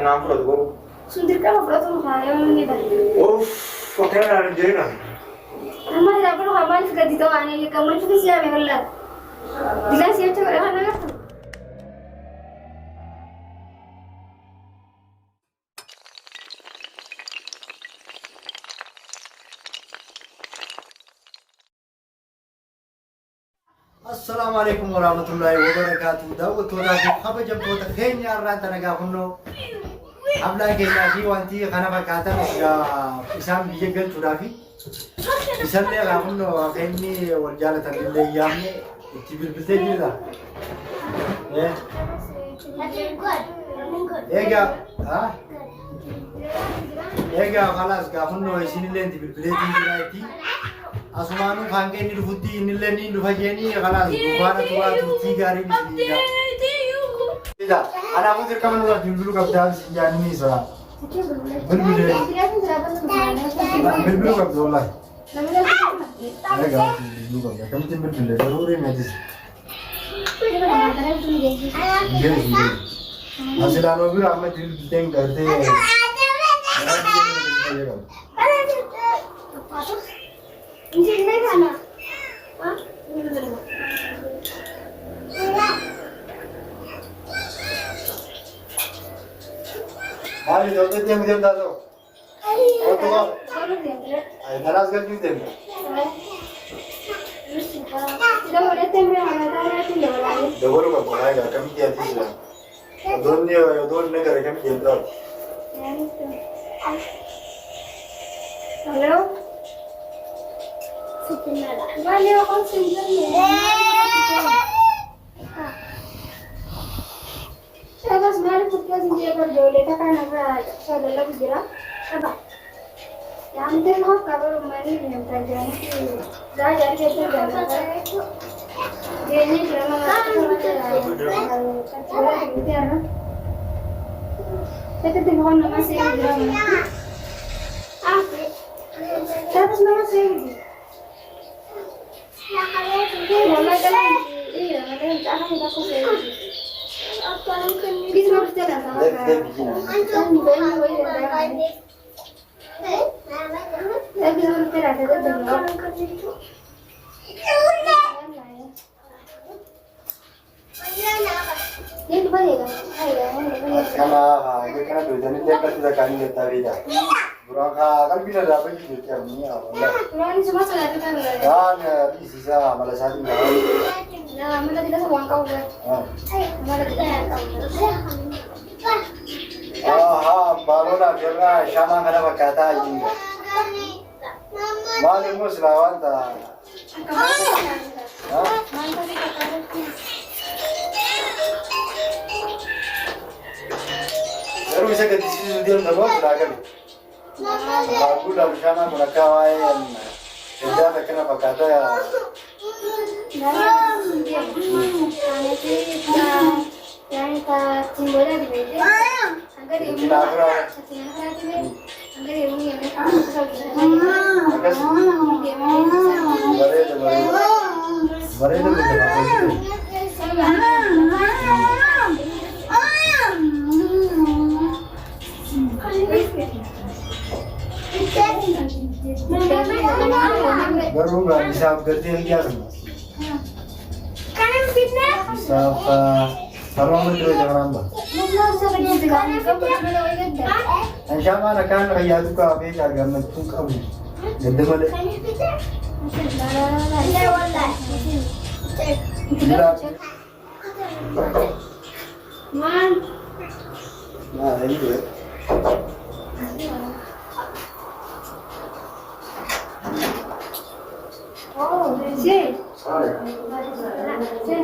naam fudhatu gogu. Sun dirqama fudhatuun faayamuu ni barbaada. Uff akka naan jeena. Amma ila bulu hamal gadi tawaani kamu itu siapa yang belar? Jelas ya coba mana tu? Assalamualaikum warahmatullahi wabarakatuh. Daud toda apa jam kota Kenya ran tanaga kunno. Abla Kenya fi wanti kana bakata ga isam biyegal tudafi. Isam le ga kunno kenni wajala tanille yamne tibil bitejida. Ega ha? Ega khalas ga kunno isinille tibil bitejida ti. Asmanu khangke ni dufuti nille ni dufajeni khalas dubara tuwa tuti gari ni tidak ana aku dirkaman ulah dulu kabdan sinjani sa berbeda berbeda kabdan lah lega dulu kabdan kamu tim berbeda daruri medis hasil anu bir amma dil deng garte Ini mana? Hah? Hari dulu dia muda dah tu. Oh tu kan? Ay naraz kan juga dia. Tidak boleh tembak mana dah tu dia boleh. Dua orang boleh kan? Kami dia tu sila. Dua negara kami dia tu. Hello. Vale, aku sendiri. Saya pas malam putih sendiri berdua, tak nak saya lagi jera. Apa? Yang tu nak kabar mari ni terjadi. Dah jadi kita jalan. Dia ni drama Saya tengok nama saya drama. Ah, saya nama saya. Mama kan, iya, macam apa kita kumpul. Kita mau berjalan sama kan? Kan boleh boleh berjalan. Lagi mau berjalan ada dulu. Ini boleh kan? Karena dia kan dua jenis dia kan sudah kami ketahui dah. Burangka kan bila dah pergi tu macam ni awalnya. Ini semua sudah kita boleh. Dan di sisa malah satu malam. Nah, mana tidak semua kau buat. Mana tidak Ah, baru nak kerja sama kena berkata ini. Malam mus lawan dah. Baru bisa ke sini dia dah bawa sudah kali. Aku dah bersama mereka yang kerja kena berkata ya. Yang kita simbolnya di meja. Agar ibu agar ibu yang baru nggak bisa kerja lagi kan? Kanan fitnah. Bisa kalau menteri jangan nambah. Insya Allah kan kayak itu kau beda agama itu kau. Gede boleh. Bila. Man. Nah ini dia. Oh, sih. Sorry. Sih.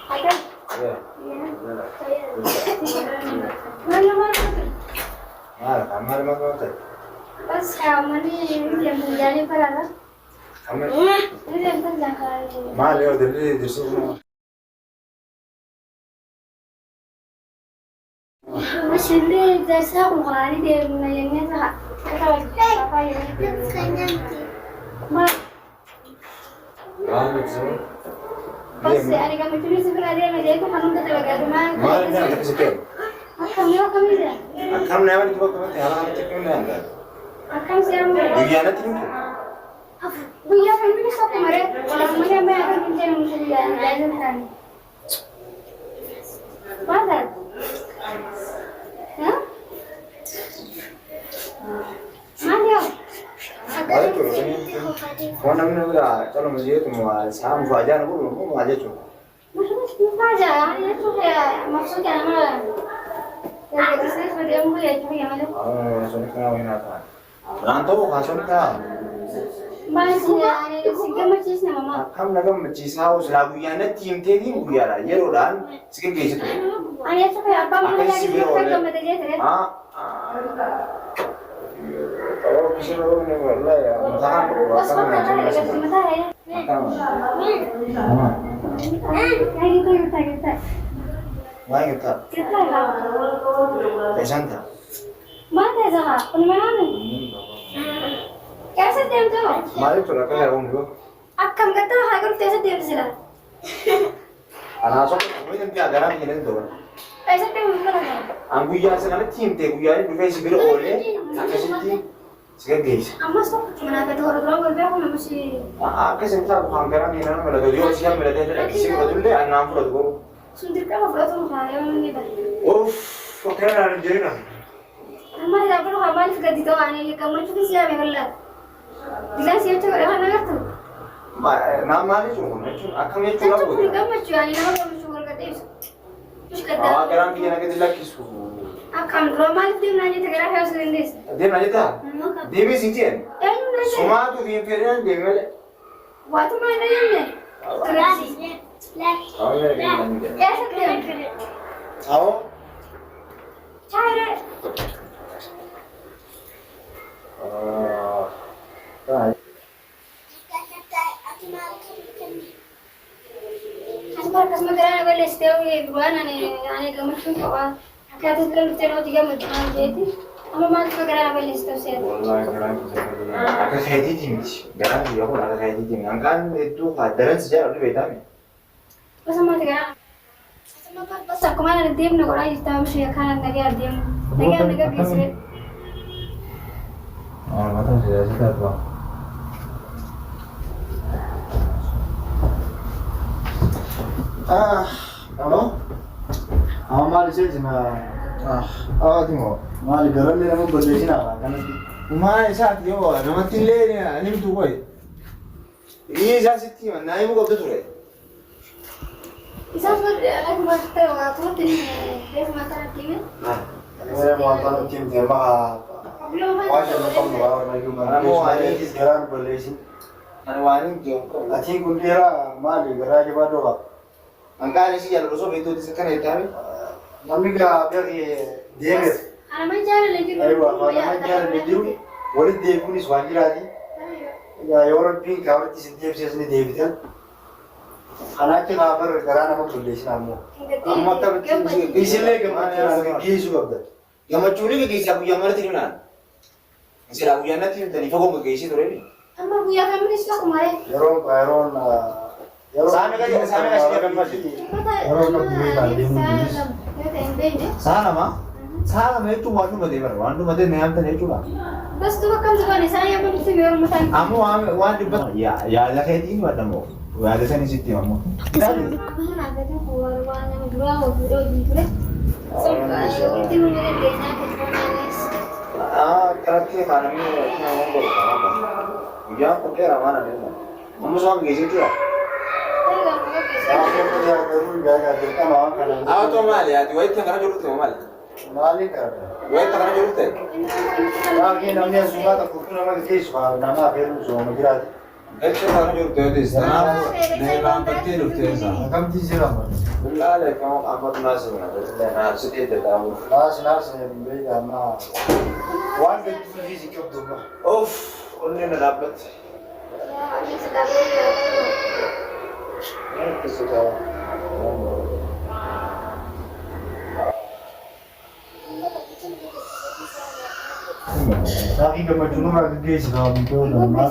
Ada. Ya. Mana mana. Ah, kamar mana kau? Pas kamar ni yang menjadi perala. Kamar. Ini yang terjangkau. Mal yo dari semua. Masih ni jasa mukani dia menayangnya tak. Apa yang? Mak. Pas hari kami tulis sebenarnya meja itu kanun kita lagi rumah. Mal ni ada sikit. Kami kamisa. Akkam nama itu bakal mati halang itu kan enggak. Akan siapa? Bagaimana tuh? Buya kami ni satu mare. Namanya apa yang kita mesti jalan kan? Mana? Hah? Mana? Ada tuh ini. Kau namanya udah kalau masih itu mau sama aja aku mau aja tuh. Maksudnya aja, itu ya maksudnya apa? Ya kita sudah yang boleh cuma yang ada. Oh, soalnya kau ini apa? Rantau kasih kau. Masih ya, sehingga macam ni mama. Akkam naga macisa us lagu yana tim tedi guyara yero dan sikit geje tuh. Ayah tu kayak apa? Mana lagi kita kamera dia tu? Ah. Kalau kisah orang ni wallah ya, mutahan Pas akan mana macam ada kat mata ya? Kita. Wah kita. Kita lah. Pesanta. Mana jaga? Mana ni? कैसे देम तो Mari tu nak kena orang tu. Akkam करते हो हागर कैसे देम सिला Anak sok, kau ini tiada orang ini tu. कैसे देम करना है Ang guya sa kana tim te guya ni bukan sibiro ole. Akas tim. Sikit geje. अम्मा सो मना के थोड़ा थोड़ा बोल रहा हूँ मैं मुझे Akas yang tak faham kan ni nama mereka jual siapa mereka tu. Kisah betul deh, ang nama tu. सुंदर का बोला तो खाया मैंने बता Uff. Hotel ada jadi nak. अम्मा जब लोग हमारे से गदी तो आने ये कमर चुकी सिया में गल्ला दिला सिया तो रहा ना कर तू Nama ni cuma, akan ni तो cuma तो boleh. पूरी कमर चुकी आने ना कमर चुकी करते कुछ करता Awak kerang dia nak jadi laki su. Akkam रोमाल दिन ना ये तगड़ा है उस दिन this Dia nak jadi tak? Dia mesti cian. यार ना ये Semua tu dia ferian dia mele. बात में नहीं है Karachi Awak ni nak jadi. कैसे देम Awak? चाहे रे Ah. Asal kasih negara boleh setiap hari bulan ane kamu cuma apa? Kita tu kalau terus tiga macam jadi, ama masuk negara boleh setiap hari. Wallahi kerang kita. Akan saya di tim. Kerang dia pun akan saya di tim. Angkan itu hadaran saja orang beda ni. Pas sama negara. Sama pas aku mana dia negara itu mesti akan negara dia. Negara bisa. Oh, macam saya sudah tahu. Halo? Mali sih cina. Tengok. Mali garam ni nama berlesi nak kan? Umay saat yo, nama tile ni, ani tu koi. Ini saya siti mana, ini muka betul tu. Isam tu aku masuk tu aku tu ni dia semata lagi ni. Saya mau tahu tim tema. Belum Wajah macam tu orang lagi mana? Ini garam berlesi. Ani wani tu. Aci kundira mali garam je baru apa? Angka ni sih jalan rusuk itu di sekarang itu kami. Mami ka biar demes. Anak macam lagi tu. Ayo, kalau macam lejiru, boleh depu ni swagi lagi. Ya, orang pink kawat di sini dia ni depu kan. Anak tu kabar garam nama berlesi nama. Amma tak Isile ke mana? Gisu apa? yang macam ni ke kisah aku yang mana tadi mana? Sila aku yang nanti tadi fokus ke kisah tu ni. Amma buaya kami ni sudah kemarin. Yaron Sama kan sih kan masih. Sana mah? Sana mah itu waktu mati baru. Waktu mati ni am tadi juga. Bas tu kan juga ni saya pun mesti orang macam. Amu waktu bas. Ya ada kayak ini waktu mu. Ada sana situ amu. Mana ada tu keluar yang dua atau gitu deh. Itu menjadi DNA Kerana mana ni orang boleh apa? Ya, pakai ramana ni. Amu semua kisah tu. Awak tu mal ya, tu itu kerana jurut tu mal. Malik kan? Itu kerana jurut tu. Lagi namanya sungai tak kuku nama kes, nama peru sungai mirat. Itu kerana jurut tu di sana. Ni bang betul tu sana. Kam di sini apa? Bukan le, kamu apa tu nasi mana? Nah, sedih tu tahu. Nas beri nama. Wan betul di sini kau tu. Uff, ini nak dapat. Itu sudah. Lagi kau cuma nak kes kau betul nama.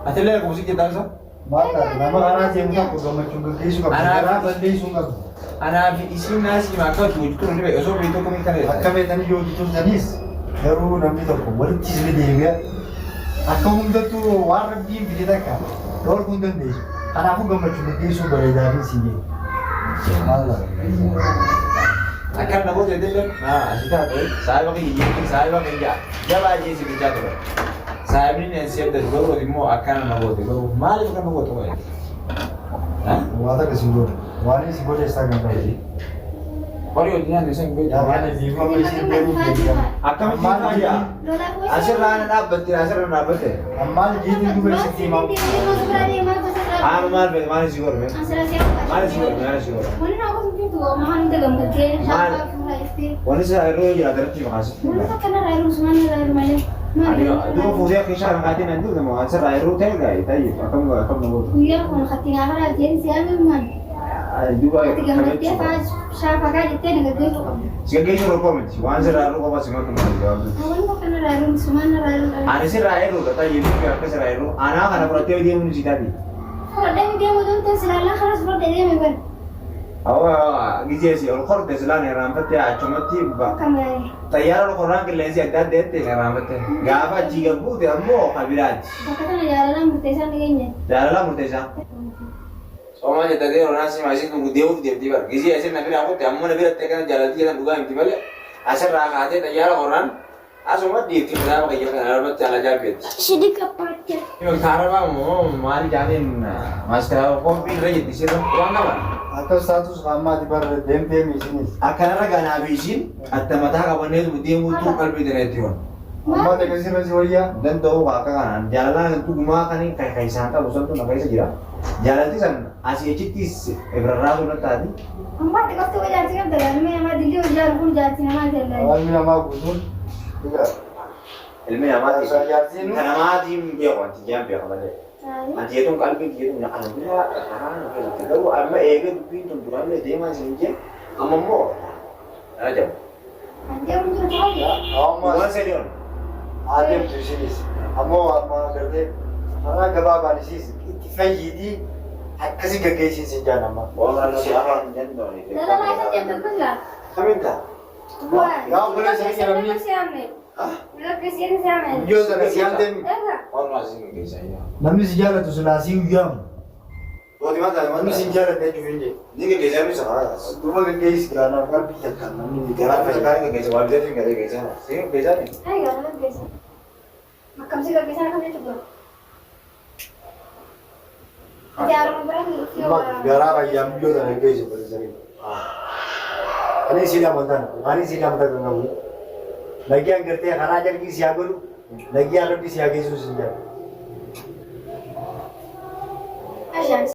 Asalnya aku musik kita sah. Mata, nama anak yang tak kau cuma kes kau. Anak beli sungai. Anaa fi isin naasii akka tuujitu hundi beeku osoo beektu komii kana Akka beektan yoo tuttanis garuu namni tokko walitti sirrii deebi'a. Akka hundattuu waan rabbiin fide takka dhorkuu hin dandeessu. Kanaafuu gammachuu gaggeessuu bareedaa fi siin jedhu. Akan namoota hedduun asii taate saayiba kiyya saayiba kiyya jabaa jeesi bichaa ture. Saayibni ni seedda garuu immoo akkana namoota garuu maaliif akka namoota qoye? Waan akka siin godhu waan isin godheessaa kan ta'e. Horii hojii nyaanni isin beeku. Yaadaan biifama isin beekuu beekamu. Akkamitti fayyaa? Asirraa dhaabbatte. Ammaan jiitiin duba isin himamu. Maal beeku maal isin godhu? Maal isin godhu? Wani sa yeroo jira darati makasih. Dua fusiya kisah orang kati nanti udah mau answer air rute enggak? Itu akan nunggu. Iya, kalau hati ngapa lagi siapa man? Juga Tiga menit dia pas siapa kan itu dengan gue. Sebagai juru komen, answer air rute apa sih mau jawab? Awalnya mau kena rayu, semua rayu. Ada sih air rute, tapi ini biar ke air rute. Anak karena berarti dia mau cerita di. Kalau dia mau tuh selalu harus berarti dia memang. Awak gizi sih, kalau tes lah nih rampat ya, cuma tiba. Kamai. Tayar lo orang kelihatan ada dete nih rampat ya. Gak apa jika bu dia mau kabinet. Bahkan jalan murtesan kayaknya. Jalan murteza. Soalnya tadi orang nasi masih tunggu dia tiba-tiba. Gizi aja nabi aku tiap mau nabi tekan jalan dia kan juga tiba le. Asal rakyat tayar orang. Asal di tiba apa kayak rampat jalan jalan. Sedikit pakai. Ini karena mau mari jamin masalah kopi lagi di sini. Uang apa? Atau status lama di bar dem sini. Akan ada gana abisin, atau mata kapan itu dia mutu kalbi direktur. Amma tak kasih masih wajah. Dan tahu kakak kan, jalan itu cuma kan ini kayak santa, bosan tuh nakai saja. Jalan itu kan asih citis, berapa bulan tadi? Empat tiga tuh wajar sih kan, tapi memang dulu wajar pun jadi nama jalan. Awal mina mau gusun. Juga. Ilmu yang mati. Saya sini. Karena mati dia kan, dia biar kemana? Nanti itu kalbi dia punya alhamdulillah, kalau amma ega pintu bukan dia masih injek, amma mau, aja. Nanti orang tuh tahu ya. Amma Bukan senior. ada di sini. Amma kerja. Karena kebaba di sini. Ittifaqiydi kasih gaggeessin sin jaanama. Orang siapa yang jendol itu? Dalam aja jam berapa? Kami tak. Wah, Ya, boleh saya kira ni. Bila kesini siapa? Yo tak siantem. Orang masih nggak saya. Namni sijara tu sulasi uyam. Oh di mana? Namni sijara dia juvinje. Ini nggak geser bisa kan? Dua gaggees kerana kan pikir kan. Namni Jalan di sekarang nggak geser, wajib nggak ada geser. Sih geser nih. Hai, gak ada biasa. Makam sih gak bisa kan itu bro. Jarang berani. Mak gara ayam yo tak gaggees bersari. Ani sila montan. Ani sila montan kamu. Lagi yang kerja karena aja di siaga lu. Lagi ada di siaga itu sendiri.